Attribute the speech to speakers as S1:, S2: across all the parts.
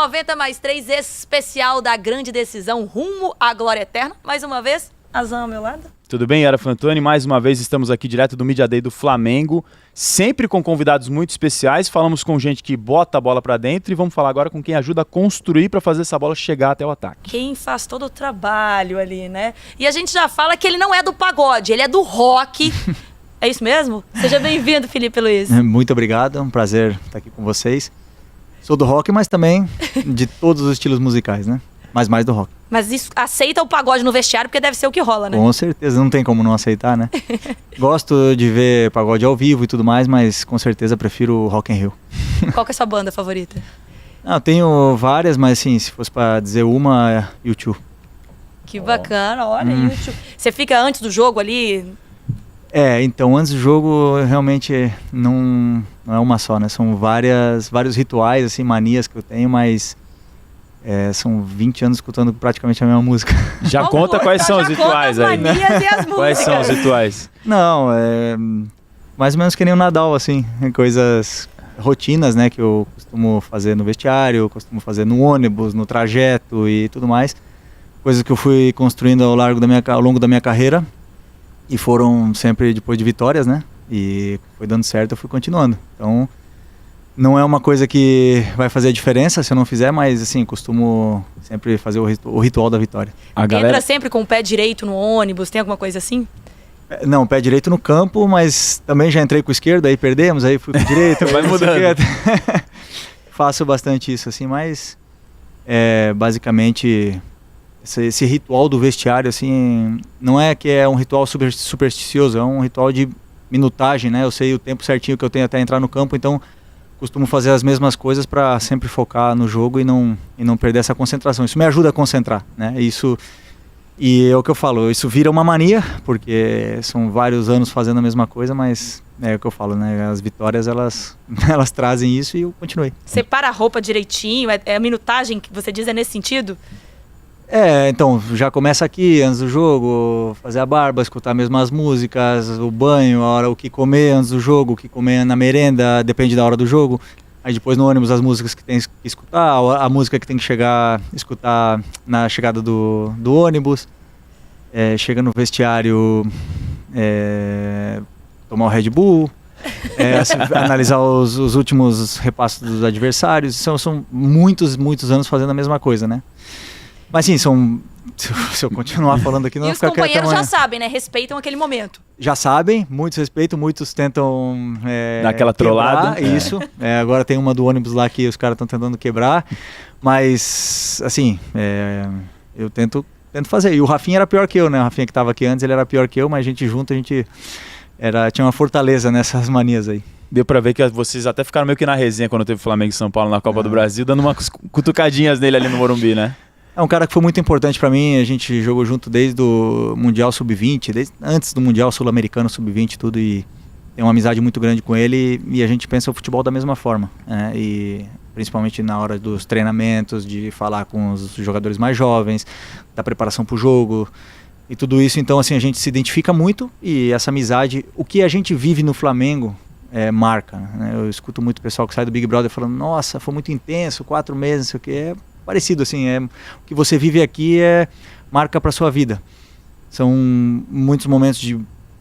S1: 90+3, especial da grande decisão rumo à glória eterna. Mais uma vez, Azam ao meu lado.
S2: Tudo bem, Yara Fantoni? Mais uma vez estamos aqui direto do Media Day do Flamengo, sempre com convidados muito especiais. Falamos com gente que bota a bola pra dentro e vamos falar agora com quem ajuda a construir pra fazer essa bola chegar até o ataque.
S1: Quem faz todo o trabalho ali, né? E a gente já fala que ele não é do pagode, ele é do rock. É isso mesmo? Seja bem-vindo, Felipe Luiz.
S3: Muito obrigado, é um prazer estar aqui com vocês. Sou do rock, mas também de todos os estilos musicais, né? Mas mais do rock.
S1: Mas isso, aceita o pagode no vestiário, porque deve ser o que rola, né?
S3: Com certeza, não tem como não aceitar, né? Gosto de ver pagode ao vivo e tudo mais, mas com certeza prefiro o Rock in Rio.
S1: Qual que é a sua banda favorita?
S3: Não, tenho várias, mas assim, se fosse pra dizer uma, é U2.
S1: Que bacana, olha, YouTube. Você fica antes do jogo ali?
S3: Então, antes do jogo, realmente não é uma só, né? São vários rituais, assim, manias que eu tenho, mas são 20 anos escutando praticamente a mesma música.
S2: Já conta quais são os rituais aí, né?
S1: Manias e as músicas.
S2: Quais são os rituais?
S3: Não, mais ou menos que nem o Nadal, assim, coisas, rotinas, né, que eu costumo fazer no vestiário, costumo fazer no ônibus, no trajeto e tudo mais. Coisas que eu fui construindo ao longo da minha carreira e foram sempre depois de vitórias, né, e foi dando certo, eu fui continuando. Então, não é uma coisa que vai fazer a diferença se eu não fizer, mas assim, costumo sempre fazer o ritual da vitória.
S1: Entra sempre com o pé direito no ônibus, tem alguma coisa assim?
S3: Não, pé direito no campo, mas também já entrei com o esquerdo, aí perdemos, aí fui com o direito.
S2: Vai mudando.
S3: Faço bastante isso, assim, mas basicamente esse ritual do vestiário, assim, não é que é um ritual supersticioso, é um ritual de minutagem, né? Eu sei o tempo certinho que eu tenho até entrar no campo, então costumo fazer as mesmas coisas para sempre focar no jogo e não perder essa concentração. Isso me ajuda a concentrar, né? E é o que eu falo, isso vira uma mania, porque são vários anos fazendo a mesma coisa, mas é o que eu falo, né? As vitórias, elas trazem isso e eu continuei.
S1: Separa a roupa direitinho, a minutagem que você diz é nesse sentido?
S3: Então, já começa aqui, antes do jogo, fazer a barba, escutar mesmo as músicas, o banho, o que comer antes do jogo, o que comer na merenda, depende da hora do jogo. Aí depois no ônibus as músicas que tem que escutar, a música que tem que escutar na chegada do ônibus. Chega no vestiário, tomar o Red Bull, analisar os últimos repassos dos adversários. São muitos anos fazendo a mesma coisa, né? Mas sim, se eu continuar falando aqui, não vai ficar quieto.
S1: E os companheiros já sabem, né? Respeitam aquele momento.
S3: Já sabem, muitos respeitam, muitos tentam
S2: dar aquela trollada.
S3: Isso. Agora tem uma do ônibus lá que os caras estão tentando quebrar. Mas, assim, eu tento fazer. E o Rafinha era pior que eu, né? O Rafinha que estava aqui antes, ele era pior que eu, mas a gente junto, tinha uma fortaleza nessas manias aí.
S2: Deu pra ver que vocês até ficaram meio que na resenha quando teve Flamengo e São Paulo na Copa do Brasil, dando umas cutucadinhas nele ali no Morumbi, né?
S3: É um cara que foi muito importante pra mim, a gente jogou junto desde o Mundial Sub-20, desde antes do Mundial Sul-Americano Sub-20 tudo, e tem uma amizade muito grande com ele e a gente pensa o futebol da mesma forma, né? E principalmente na hora dos treinamentos, de falar com os jogadores mais jovens, da preparação pro jogo e tudo isso. Então assim, a gente se identifica muito e essa amizade, o que a gente vive no Flamengo marca, né? Eu escuto muito pessoal que sai do Big Brother falando, nossa, foi muito intenso, 4 meses, não sei o que, parecido assim, o que você vive aqui marca para sua vida. São muitos momentos de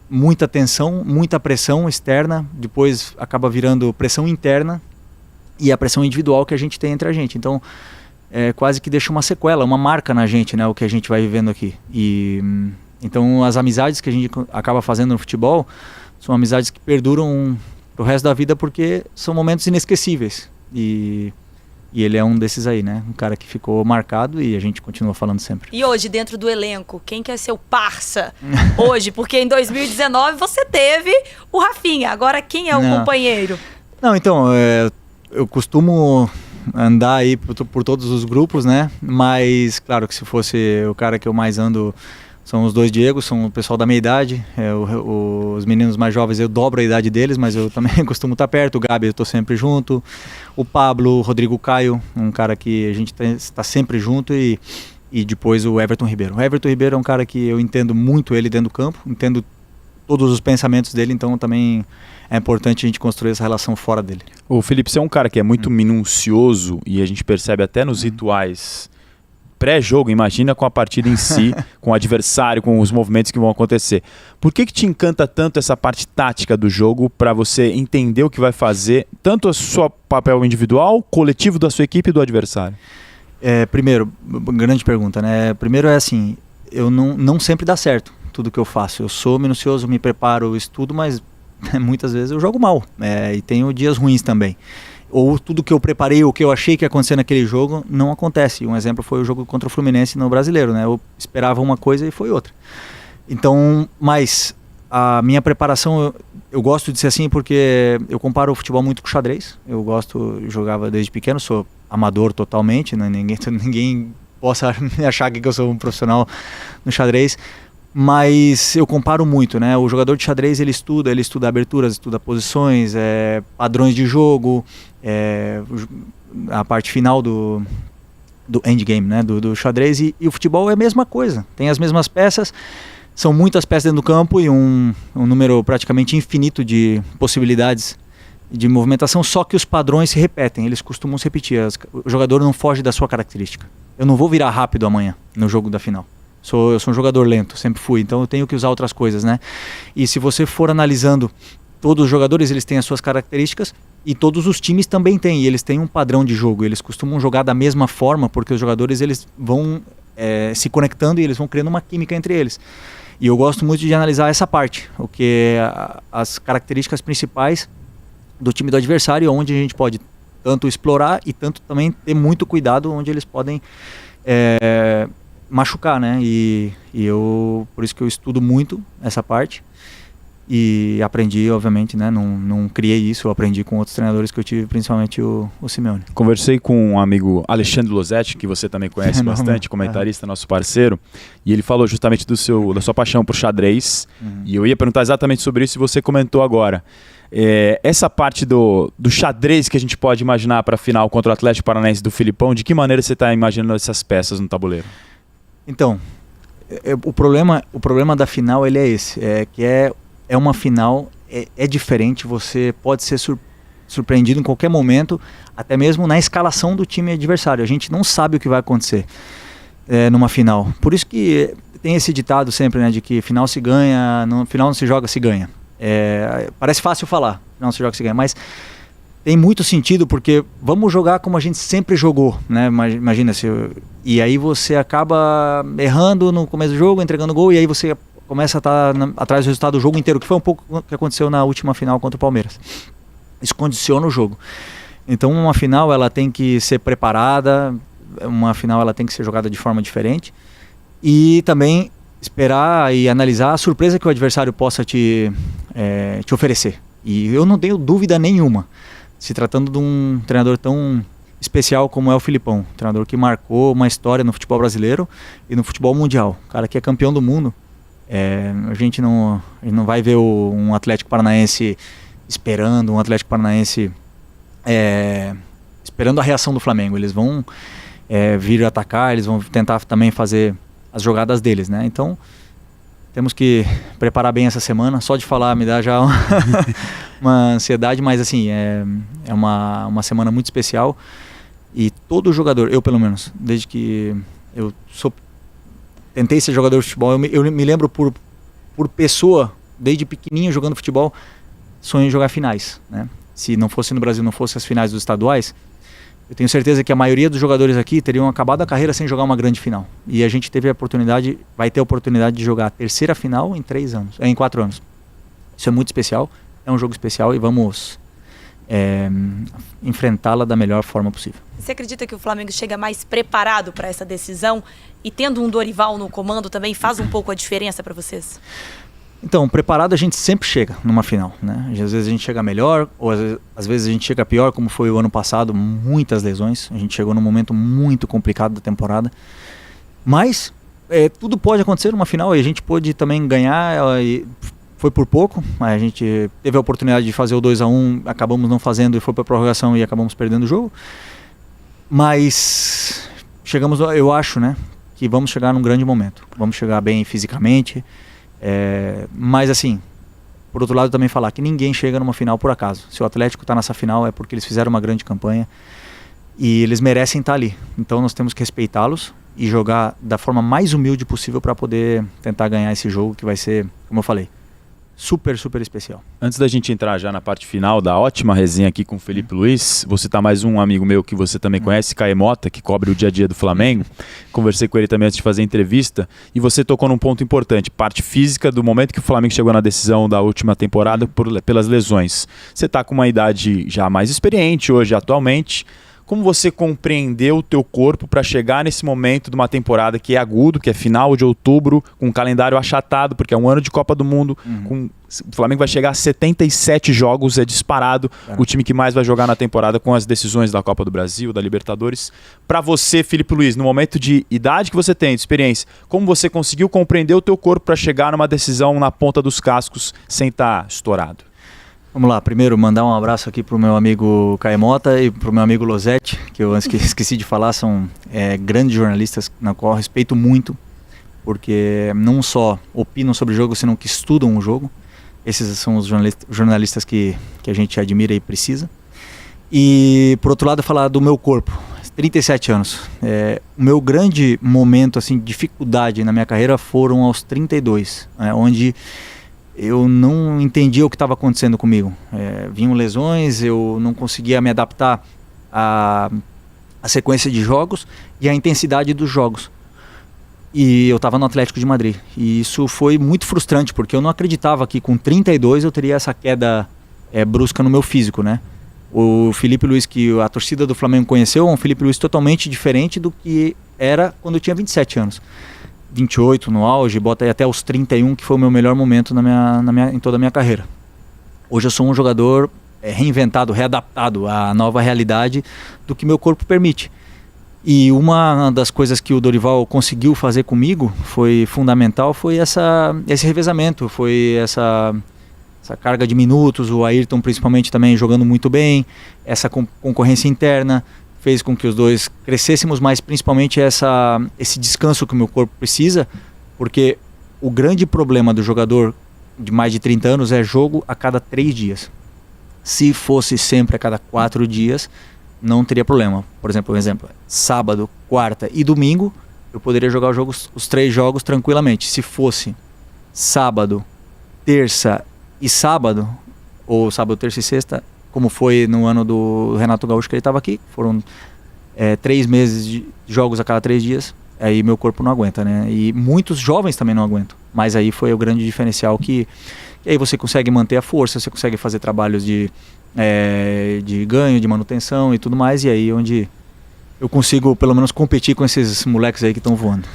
S3: muita tensão, muita pressão externa, depois acaba virando pressão interna e a pressão individual que a gente tem entre a gente. Então, quase que deixa uma sequela, uma marca na gente, né, o que a gente vai vivendo aqui. E então as amizades que a gente acaba fazendo no futebol são amizades que perduram pro resto da vida porque são momentos inesquecíveis. E ele é um desses aí, né? Um cara que ficou marcado e a gente continua falando sempre.
S1: E hoje, dentro do elenco, quem quer ser o parça hoje? Porque em 2019 você teve o Rafinha, agora quem é o companheiro?
S3: Não, então, eu costumo andar aí por todos os grupos, né? Mas, claro que se fosse o cara que eu mais ando, são os dois Diegos, são o pessoal da minha idade. Os meninos mais jovens eu dobro a idade deles, mas eu também costumo estar perto. O Gabi eu estou sempre junto. O Pablo, o Rodrigo Caio, um cara que a gente está sempre junto. E depois o Everton Ribeiro. O Everton Ribeiro é um cara que eu entendo muito ele dentro do campo, entendo todos os pensamentos dele, então também é importante a gente construir essa relação fora dele.
S2: O Felipe, você é um cara que é muito minucioso e a gente percebe até nos rituais pré-jogo, imagina com a partida em si, com o adversário, com os movimentos que vão acontecer. Por que te encanta tanto essa parte tática do jogo para você entender o que vai fazer, tanto o seu papel individual, coletivo da sua equipe e do adversário?
S3: Primeiro, grande pergunta, né? Primeiro é assim, eu não sempre dá certo tudo que eu faço. Eu sou minucioso, me preparo, estudo, mas muitas vezes eu jogo mal. E tenho dias ruins também. Ou tudo que eu preparei, o que eu achei que ia acontecer naquele jogo, não acontece. Um exemplo foi o jogo contra o Fluminense no Brasileiro, né? Eu esperava uma coisa e foi outra. Então, mas a minha preparação, eu gosto de ser assim porque eu comparo o futebol muito com o xadrez. Eu jogava desde pequeno, sou amador totalmente, né? Ninguém possa achar que eu sou um profissional no xadrez. Mas eu comparo muito, né? O jogador de xadrez, ele estuda aberturas, estuda posições, padrões de jogo, a parte final do endgame, né? Do xadrez, e o futebol é a mesma coisa. Tem as mesmas peças, são muitas peças dentro do campo e um número praticamente infinito de possibilidades de movimentação, só que os padrões se repetem, eles costumam se repetir. O jogador não foge da sua característica. Eu não vou virar rápido amanhã no jogo da final. Eu sou um jogador lento, sempre fui, então eu tenho que usar outras coisas, né? E se você for analisando, todos os jogadores, eles têm as suas características e todos os times também têm, e eles têm um padrão de jogo, eles costumam jogar da mesma forma, porque os jogadores, eles vão se conectando e eles vão criando uma química entre eles. E eu gosto muito de analisar essa parte, o que as características principais do time do adversário, onde a gente pode tanto explorar e tanto também ter muito cuidado, onde eles podem machucar, né? E por isso que eu estudo muito essa parte e aprendi, obviamente, né? Não criei isso, eu aprendi com outros treinadores que eu tive, principalmente o Simeone.
S2: Conversei com um amigo, Alexandre Losetti, que você também conhece bastante, comentarista, nosso parceiro, e ele falou justamente da sua paixão por xadrez, e eu ia perguntar exatamente sobre isso e você comentou agora. Essa parte do xadrez que a gente pode imaginar para a final contra o Atlético Paranaense do Filipão, de que maneira você está imaginando essas peças no tabuleiro?
S3: Então, o problema da final ele é esse, que é uma final, é diferente, você pode ser surpreendido em qualquer momento, até mesmo na escalação do time adversário. A gente não sabe o que vai acontecer numa final. Por isso que tem esse ditado sempre, né, de que final se ganha, no final não se joga, se ganha. Parece fácil falar, final não se joga, se ganha, mas tem muito sentido, porque vamos jogar como a gente sempre jogou, né? Imagina e aí você acaba errando no começo do jogo, entregando gol, e aí você começa a estar atrás do resultado do jogo inteiro, que foi um pouco o que aconteceu na última final contra o Palmeiras. Isso condiciona o jogo. Então uma final ela tem que ser preparada, uma final ela tem que ser jogada de forma diferente, e também esperar e analisar a surpresa que o adversário possa te oferecer. E eu não tenho dúvida nenhuma, se tratando de um treinador tão especial como é o Filipão, um treinador que marcou uma história no futebol brasileiro e no futebol mundial, cara que é campeão do mundo. A gente não vai ver um Atlético Paranaense esperando, um Atlético Paranaense esperando a reação do Flamengo. Eles vão vir atacar, eles vão tentar também fazer as jogadas deles, né? Então temos que preparar bem essa semana. Só de falar me dá já uma ansiedade, mas assim, é uma semana muito especial. E todo jogador, eu pelo menos, desde que eu tentei ser jogador de futebol, eu me lembro por pessoa, desde pequenininho jogando futebol, sonho em jogar finais, né? Se não fosse no Brasil, não fosse as finais dos estaduais, eu tenho certeza que a maioria dos jogadores aqui teriam acabado a carreira sem jogar uma grande final. E a gente vai ter a oportunidade de jogar a terceira final em 4 anos. Isso é muito especial, é um jogo especial e vamos enfrentá-la da melhor forma possível.
S1: Você acredita que o Flamengo chega mais preparado para essa decisão e tendo um Dorival no comando também faz um pouco a diferença para vocês?
S3: Então, preparado a gente sempre chega numa final, né? Às vezes a gente chega melhor, ou às vezes a gente chega pior, como foi o ano passado, muitas lesões. A gente chegou num momento muito complicado da temporada. Mas tudo pode acontecer numa final e a gente pôde também ganhar. Foi por pouco, mas a gente teve a oportunidade de fazer o 2-1, acabamos não fazendo e foi para a prorrogação e acabamos perdendo o jogo. Mas eu acho, né, que vamos chegar num grande momento. Vamos chegar bem fisicamente. Mas assim, por outro lado, também falar que ninguém chega numa final por acaso. Se o Atlético está nessa final é porque eles fizeram uma grande campanha e eles merecem estar ali. Então nós temos que respeitá-los e jogar da forma mais humilde possível para poder tentar ganhar esse jogo, que vai ser, como eu falei, super, super especial.
S2: Antes da gente entrar já na parte final da ótima resenha aqui com o Felipe Luiz, vou citar mais um amigo meu que você também conhece, Caê Mota, que cobre o dia a dia do Flamengo. Conversei com ele também antes de fazer a entrevista e você tocou num ponto importante, parte física do momento que o Flamengo chegou na decisão da última temporada pelas lesões. Você está com uma idade já mais experiente hoje, atualmente. Como você compreendeu o teu corpo para chegar nesse momento de uma temporada que é agudo, que é final de outubro, com um calendário achatado, porque é um ano de Copa do Mundo, o Flamengo vai chegar a 77 jogos, é disparado o time que mais vai jogar na temporada com as decisões da Copa do Brasil, da Libertadores. Para você, Felipe Luiz, no momento de idade que você tem, de experiência, como você conseguiu compreender o teu corpo para chegar numa decisão na ponta dos cascos sem estar estourado?
S3: Vamos lá, primeiro mandar um abraço aqui pro meu amigo Caê Mota e pro meu amigo Losetti, que eu antes esqueci de falar, são grandes jornalistas na qual eu respeito muito, porque não só opinam sobre o jogo, senão que estudam o jogo. Esses são os jornalistas que a gente admira e precisa. E por outro lado, falar do meu corpo, 37 anos. O meu grande momento, assim, dificuldade na minha carreira foram aos 32, onde eu não entendia o que estava acontecendo comigo. Vinham lesões, eu não conseguia me adaptar à sequência de jogos e à intensidade dos jogos. E eu estava no Atlético de Madrid. E isso foi muito frustrante, porque eu não acreditava que com 32 eu teria essa queda brusca no meu físico, né? O Felipe Luiz que a torcida do Flamengo conheceu é um Felipe Luiz totalmente diferente do que era quando eu tinha 27 anos. 28 no auge, bota aí até os 31, que foi o meu melhor momento em toda a minha carreira. Hoje eu sou um jogador reinventado, readaptado à nova realidade do que meu corpo permite. E uma das coisas que o Dorival conseguiu fazer comigo foi fundamental, foi esse revezamento, foi essa carga de minutos, o Ayrton principalmente também jogando muito bem, essa concorrência interna, fez com que os dois crescêssemos, mas principalmente esse descanso que o meu corpo precisa, porque o grande problema do jogador de mais de 30 anos é jogo a cada 3 dias. Se fosse sempre a cada 4 dias, não teria problema. Por exemplo, sábado, quarta e domingo, eu poderia jogar os 3 jogos tranquilamente. Se fosse sábado, terça e sábado, ou sábado, terça e sexta, como foi no ano do Renato Gaúcho que ele estava aqui, foram 3 meses de jogos a cada 3 dias, aí meu corpo não aguenta, né? E muitos jovens também não aguentam, mas aí foi o grande diferencial que aí você consegue manter a força, você consegue fazer trabalhos de ganho, de manutenção e tudo mais, e aí onde eu consigo pelo menos competir com esses moleques aí que estão voando.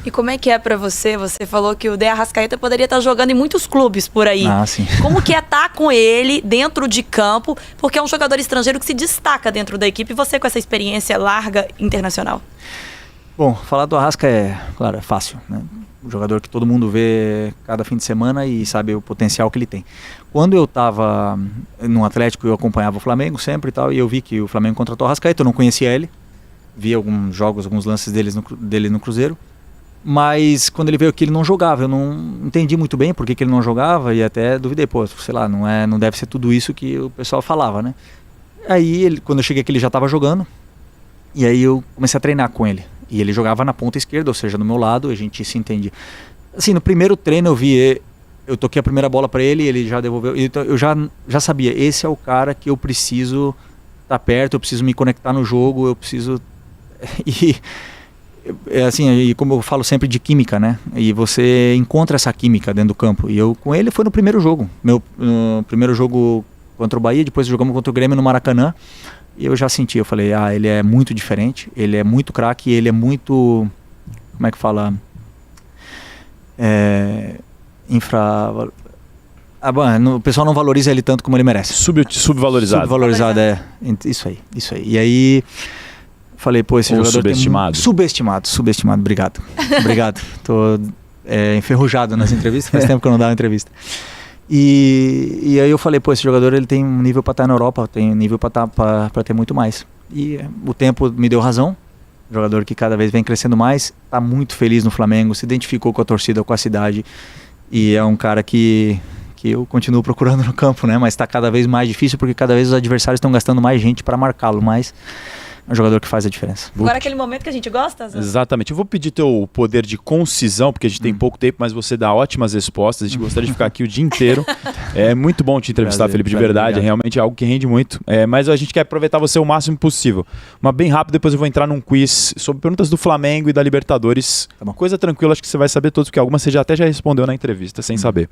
S1: E como é que é pra você? Você falou que o De Arrascaeta poderia estar jogando em muitos clubes por aí.
S3: Ah, sim.
S1: Como que é estar com ele dentro de campo? Porque é um jogador estrangeiro que se destaca dentro da equipe. E você com essa experiência larga internacional?
S3: Bom, falar do Arrasca é fácil, né? Um jogador que todo mundo vê cada fim de semana e sabe o potencial que ele tem. Quando eu estava no Atlético, eu acompanhava o Flamengo sempre e tal, e eu vi que o Flamengo contratou o Arrascaeta, eu não conhecia ele. Vi alguns jogos, alguns lances dele no Cruzeiro, mas quando ele veio aqui ele não jogava, eu não entendi muito bem por que ele não jogava e até duvidei, sei lá, não deve ser tudo isso que o pessoal falava, né? Aí quando eu cheguei aqui ele já estava jogando, e aí eu comecei a treinar com ele, e ele jogava na ponta esquerda, ou seja, do meu lado, a gente se entendia. Assim, no primeiro treino eu toquei a primeira bola para ele, ele já devolveu, então eu já sabia, esse é o cara que eu preciso estar perto, eu preciso me conectar no jogo, eu preciso... E como eu falo sempre de química, né? E você encontra essa química dentro do campo. E eu com ele foi no primeiro jogo. No primeiro jogo contra o Bahia, depois jogamos contra o Grêmio no Maracanã. E eu já senti, eu falei, ele é muito diferente, ele é muito craque, ele é muito... Como é que fala? O pessoal não valoriza ele tanto como ele merece.
S2: Subvalorizado.
S3: Subvalorizado, Isso aí. E aí... Falei, esse jogador
S2: subestimado.
S3: Subestimado, obrigado. Tô enferrujado nas entrevistas, faz tempo que eu não dava entrevista. E aí eu falei, esse jogador ele tem um nível para estar na Europa, tem um nível para ter muito mais. E o tempo me deu razão, jogador que cada vez vem crescendo mais, está muito feliz no Flamengo, se identificou com a torcida, com a cidade, e é um cara que que eu continuo procurando no campo, né? Mas está cada vez mais difícil porque cada vez os adversários estão gastando mais gente para marcá-lo, mas é um jogador que faz a diferença.
S1: Agora aquele momento que a gente gosta, Zé?
S2: Exatamente. Eu vou pedir teu poder de concisão, porque a gente tem pouco tempo, mas você dá ótimas respostas. A gente gostaria de ficar aqui o dia inteiro. É muito bom te entrevistar,
S3: Prazer,
S2: Felipe, de verdade.
S3: obrigado.
S2: É realmente algo que rende muito. Mas a gente quer aproveitar você o máximo possível. Uma bem rápida, depois eu vou entrar num quiz sobre perguntas do Flamengo e da Libertadores.
S3: Tá bom.
S2: Coisa tranquila, acho que você vai saber todos, porque algumas você até já respondeu na entrevista, sem saber.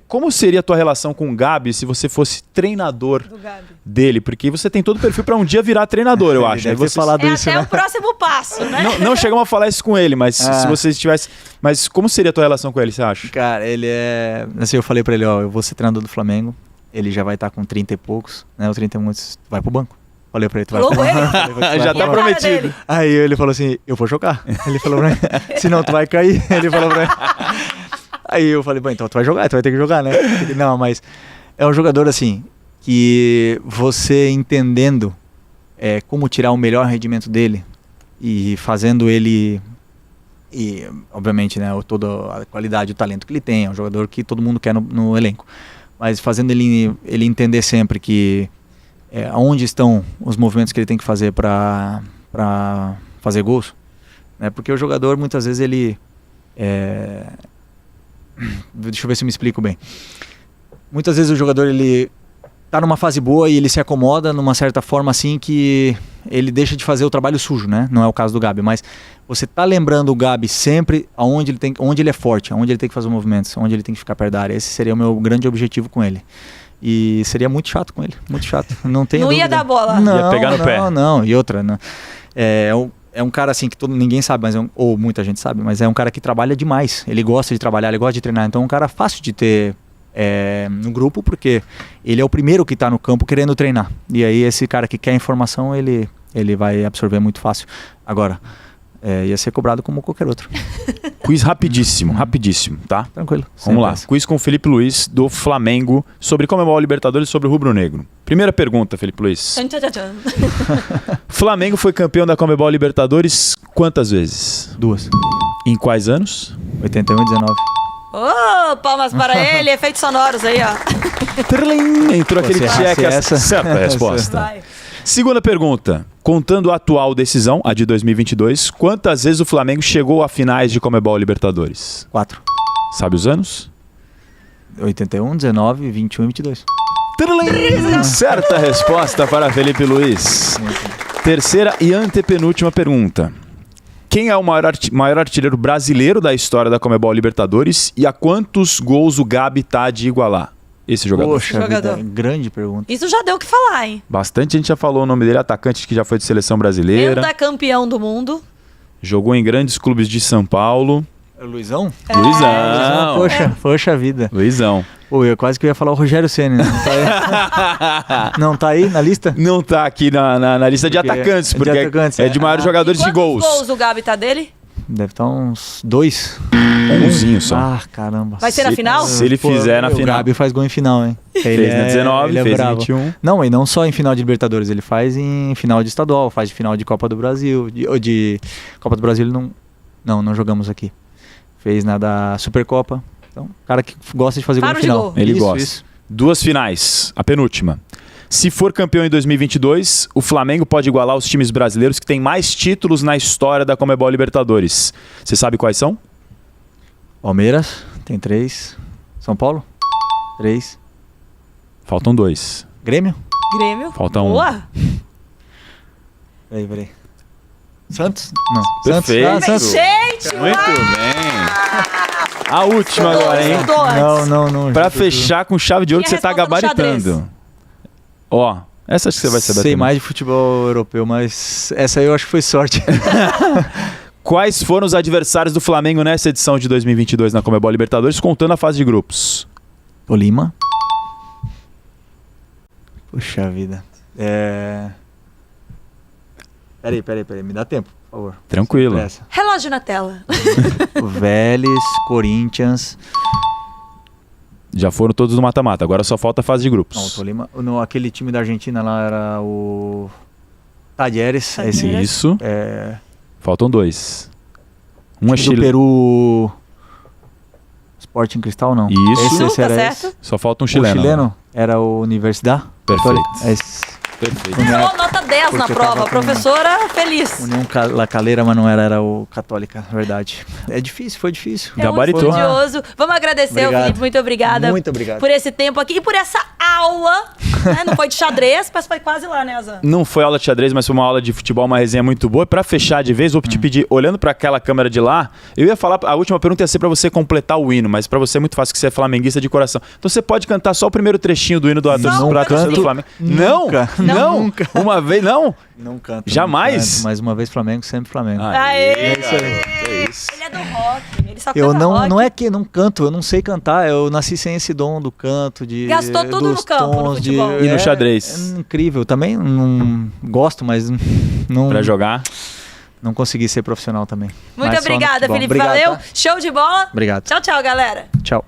S2: Como seria a tua relação com o Gabi se você fosse treinador
S1: Do Gabi.
S2: dele? Porque você tem todo o perfil para um dia virar treinador, eu
S3: Ele
S2: acho.
S3: deve
S2: Né?
S3: ter falado
S1: É
S3: isso,
S1: até
S3: né?
S1: o próximo passo, né?
S2: Não chegamos a falar isso com ele, mas
S3: Ah.
S2: se você estivesse... Mas como seria a tua relação com ele, você acha?
S3: Cara, ele é... Assim, eu falei pra ele, ó, eu vou ser treinador do Flamengo. Ele já vai estar com 30 e poucos, né? O 31 disse, vai pro banco. Falei pra ele, tu vai
S1: Falou
S3: pro
S1: com
S3: banco.
S1: ele?
S3: Falei pra ele, tu vai
S2: Já
S3: pro
S2: tá
S3: banco.
S1: cara
S2: prometido.
S1: dele.
S3: Aí ele falou assim, eu vou jogar. Ele falou pra mim, senão tu vai cair. Ele falou pra mim. Aí eu falei, bom, então tu vai jogar, tu vai ter que jogar, né? Ele, não, mas é um jogador assim, que você entendendo como tirar o melhor rendimento dele e fazendo ele, e obviamente, né, toda a qualidade, o talento que ele tem, é um jogador que todo mundo quer no elenco, mas fazendo ele entender sempre que onde estão os movimentos que ele tem que fazer para fazer gols, né? Porque o jogador muitas vezes ele deixa eu ver se eu me explico bem. Muitas vezes o jogador ele tá numa fase boa e ele se acomoda numa certa forma assim que ele deixa de fazer o trabalho sujo, né? Não é o caso do Gabi, mas você tá lembrando o Gabi sempre onde ele é forte, onde ele tem que fazer os movimentos, onde ele tem que ficar perto da área. Esse seria o meu grande objetivo com ele. E seria muito chato com ele, muito chato. Não tem
S1: Não ia dar bola.
S3: Não,
S2: Ia pegar no pé.
S3: Não. E outra, né? É um cara assim que ninguém sabe, mas ou muita gente sabe, mas é um cara que trabalha demais. Ele gosta de trabalhar, ele gosta de treinar. Então é um cara fácil de ter no grupo, porque ele é o primeiro que está no campo querendo treinar. E aí esse cara que quer informação, ele vai absorver muito fácil. Agora, ia ser cobrado como qualquer outro.
S2: Quiz rapidíssimo, tá?
S3: Tranquilo.
S2: Vamos lá.
S3: Sem
S2: Quiz com o Felipe Luiz, do Flamengo, sobre Comebol Libertadores e sobre o Rubro Negro. Primeira pergunta, Felipe Luiz.
S1: Tchan, tchan, tchan, tchan.
S2: Flamengo foi campeão da Comebol Libertadores quantas vezes?
S3: 2.
S2: Em quais anos?
S3: 81 e 19.
S1: Ô, palmas para ele, efeitos sonoros aí, ó.
S2: Trlim! Entrou aquele
S3: Se errasse
S2: cheque.
S3: essa-
S2: Certa resposta.
S1: Vai.
S2: Segunda pergunta. Contando a atual decisão, a de 2022, quantas vezes o Flamengo chegou a finais de Comebol Libertadores?
S3: 4.
S2: Sabe os anos?
S3: 81, 19, 21 e 22.
S2: Trlim! Certa resposta para Felipe Luiz. Terceira e antepenúltima pergunta. Quem é o maior artilheiro brasileiro da história da Comebol Libertadores e a quantos gols o Gabi tá de igualar? Esse jogador.
S3: Poxa
S1: Jogador.
S3: vida, grande pergunta.
S1: Isso já deu o que falar, hein?
S2: Bastante gente já falou o nome dele, atacante que já foi de seleção brasileira,
S1: Pentacampeão do mundo.
S2: jogou em grandes clubes de São Paulo.
S3: É o Luizão?
S2: Luizão.
S3: Poxa vida.
S2: Luizão.
S3: Pô, eu quase que ia falar o Rogério Ceni, né? Não tá aí, não tá aí na lista?
S2: Não tá aqui na lista de
S3: Porque
S2: atacantes,
S3: de
S2: porque
S3: atacantes,
S2: é de maiores jogadores de
S1: Quantos
S2: gols.
S1: gols o Gabi tá dele?
S3: Deve estar uns 2.
S2: Umzinho só.
S3: Ah, caramba.
S1: Vai ser na final?
S2: Se ele fizer na
S3: o
S2: final.
S3: Gabi faz gol em final, hein?
S2: Fez na 19, fez na 21.
S3: Não, e não só em final de Libertadores, ele faz em final de estadual, faz de final de Copa do Brasil. De Copa do Brasil ele não jogamos aqui. Fez na da Supercopa. Então, cara que gosta de fazer gol
S1: Faro
S3: em
S1: de
S3: final.
S1: gol.
S2: Ele
S3: Isso,
S2: gosta.
S3: isso.
S2: 2 finais, a penúltima. Se for campeão em 2022, o Flamengo pode igualar os times brasileiros que têm mais títulos na história da Comebol Libertadores. Você sabe quais são?
S3: Palmeiras, tem 3. São Paulo, 3.
S2: Faltam 2.
S3: Grêmio?
S1: Grêmio.
S2: Falta um.
S1: Boa.
S3: Peraí. Santos? Não.
S2: Perfeito.
S3: Santos?
S1: Mas,
S3: Santos.
S1: gente,
S2: Muito bem. A última
S1: Estudou,
S2: agora, hein?
S1: estudou antes.
S3: Não.
S2: Pra fechar com chave de ouro que
S1: Quem
S2: você tá
S1: responda no
S2: gabaritando. Ó, essa acho que você vai saber
S3: Sei
S2: também.
S3: mais de futebol europeu, mas essa aí eu acho que foi sorte.
S2: Quais foram os adversários do Flamengo nessa edição de 2022 na Comebol Libertadores, contando a fase de grupos?
S3: Tolima. Puxa vida. Peraí, me dá tempo, por favor.
S2: Tranquilo.
S3: Sem pressa.
S1: Relógio na tela.
S3: O Vélez, Corinthians.
S2: Já foram todos no mata-mata, agora só falta a fase de grupos.
S3: Não, o Tolima. Aquele time da Argentina lá era o Talleres. Esse
S1: Talleres.
S2: Isso. Faltam 2. Um é
S3: time do
S2: Chile.
S3: Peru. Sporting Cristal, não.
S2: Isso.
S3: Esse
S1: Tá
S3: era
S1: certo?
S3: esse.
S2: Só falta um
S3: O
S2: chileno.
S3: chileno era o Universidad.
S2: Perfeito.
S3: Esse.
S2: Perfeito.
S1: Tirou nota 10 na
S3: Porque
S1: prova.
S3: tava com-
S1: Professora feliz.
S3: União La Calera, mas não era o Católica, verdade. É difícil, foi difícil.
S1: É um
S2: Gabaritou.
S1: estudioso. Vamos agradecer ao
S3: Obrigado.
S1: Felipe. Muito obrigada.
S3: Muito obrigado.
S1: Por esse tempo aqui e por essa aula. Né? Não foi de xadrez, mas foi quase lá, né, Azan?
S2: Não foi aula de xadrez, mas foi uma aula de futebol, uma resenha muito boa. E pra fechar de vez, vou te pedir, olhando pra aquela câmera de lá, eu ia falar, a última pergunta ia ser pra você completar o hino, mas pra você é muito fácil, que você é flamenguista de coração. Então você pode cantar só o primeiro trechinho do hino do
S1: Só
S2: pra
S1: um
S2: torcida do
S1: pedacinho?
S2: Flamengo.
S3: Nunca.
S2: Não,
S3: Nunca.
S2: uma vez, não.
S3: Não canto.
S2: Jamais?
S3: não canto, mas uma vez Flamengo, sempre Flamengo.
S1: Aê!
S2: É isso.
S1: Ele é do rock. Ele só
S3: Eu
S1: canta
S3: não,
S1: rock.
S3: não é que não canto, eu não sei cantar, eu nasci sem esse dom do canto, de
S1: Gastou tudo no
S3: dos
S1: campo, no
S3: tons,
S1: futebol.
S2: E no xadrez?
S3: É incrível, também não gosto, mas não,
S2: Pra jogar.
S3: não consegui ser profissional também.
S1: Muito
S3: Mas só no
S1: obrigada,
S3: futebol.
S1: Felipe.
S3: Obrigado,
S1: Valeu.
S3: tá?
S1: Show de bola.
S3: Obrigado.
S1: Tchau, tchau, galera.
S3: Tchau.